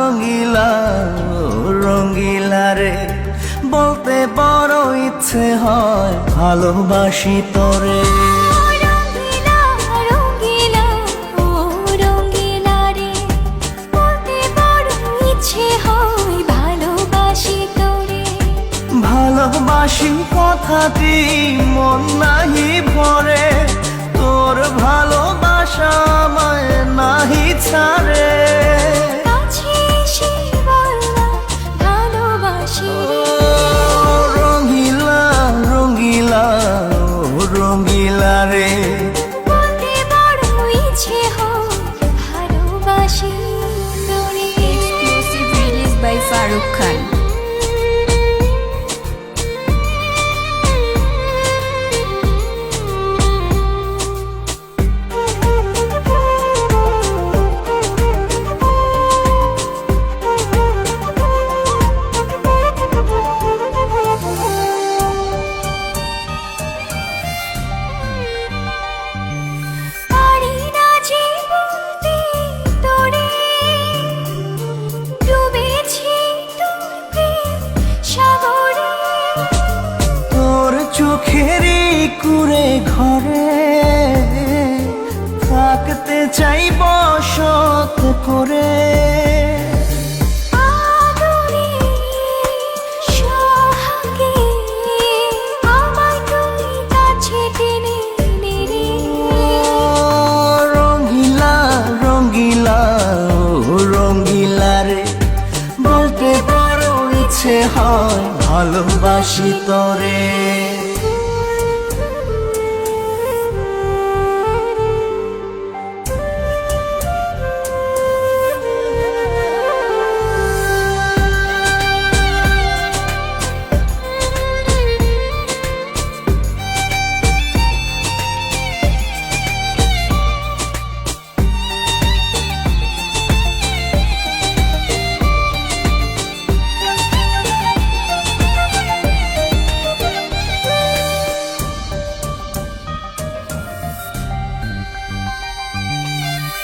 রঙিলা রঙিলা রে, বলতে বড় ইচ্ছে হয় ভালোবাসি তোরে। রঙিলা রঙিলা ও রঙিলা রে, বলতে বড় ইচ্ছে হয় ভালোবাসি তোরে। ভালোবাসি কথাটি মন নাহি ভরে, তোর ভালোবাসা আমায় নাহি ছাড়ে। কাছে এসে বলনা ভালোবাসি রে। রঙিলা রঙিলা রঙিলা রে, বলতে বড় ইচ্ছে হয় ভালোবাসি তোরে। Exclusive release by Farooq Khan. পারি না যে বলতে তোরে, ডুবেছি তোর প্রেম সাগরে। তোর চোখেরই কুঁড়ে ঘরে থাকতে চাই বসত করে। আদরে সোহাগে আমায় তুই কাছে টেনে নে রে। রঙিলা রঙিলা রঙিলা রে, বলতে বড় ইচ্ছে হয় ভালোবাসি তোরে।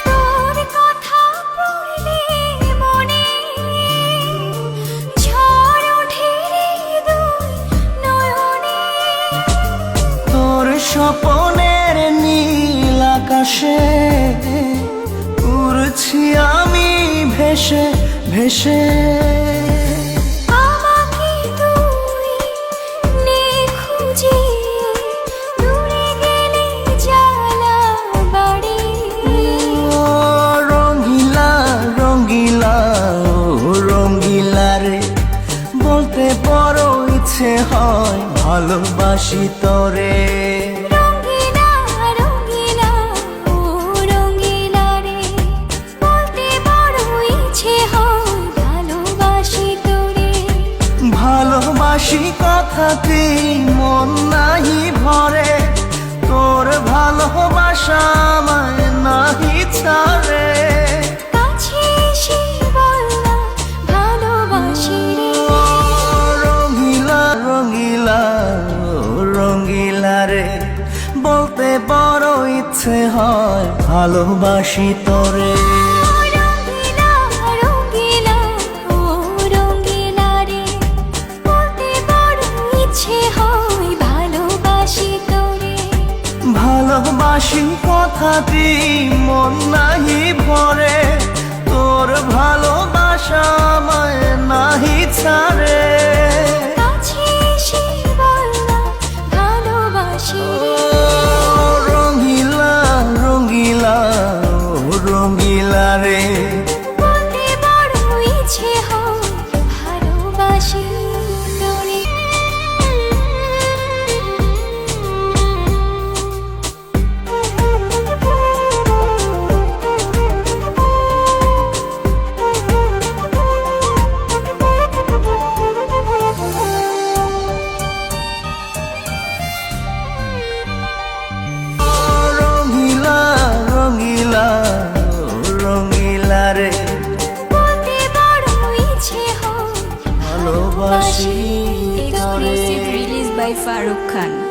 তোর কথা পড়লে মনে ঝড় ওঠে রে দুই নয়নে। তোর স্বপনের নীল আকাশে উড়ছি আমি ভেসে ভেসে। আমাকে তুই নে খুঁজে, দূরে গেলে জ্বালা বাড়ে। রঙিলা রঙিলা রঙিলা রে, বলতে বড় ইচ্ছে হয় ভালোবাসি তোরে। রঙিলা রঙিলা ও রঙিলা রে, বলতে বড় ইচ্ছে হয় ভালোবাসি তোরে। ভালোবাসি কথাটি মন নাহি ভরে, তোর ভালোবাসা আমায় নাহি ছাড়ে। কাছে এসে বলনা ভালোবাসি রে। রঙিলা রঙিলা রঙিলা রে, বলতে বড় ইচ্ছে হয় ভালোবাসি তোরে। রঙিলা রঙিলা ও রঙিলা রে, বলতে বড় ইচ্ছে হয় ভালোবাসি তোরে। ভালোবাসি কথাটি মন নাহি ভরে, তোর ভালোবাসা আমায় নাহি ছাড়ে। কাছে এসে বলনা ভালোবাসি রে। রঙিলা রঙিলা রঙিলা রে, বলতে বড় ইচ্ছে হয় ভালোবাসি তোরে। রঙিলা রঙিলা রঙিলা রে, বলতে বড় ইচ্ছে হয় ভালোবাসি তোরে। Exclusive release by Farooq Khan.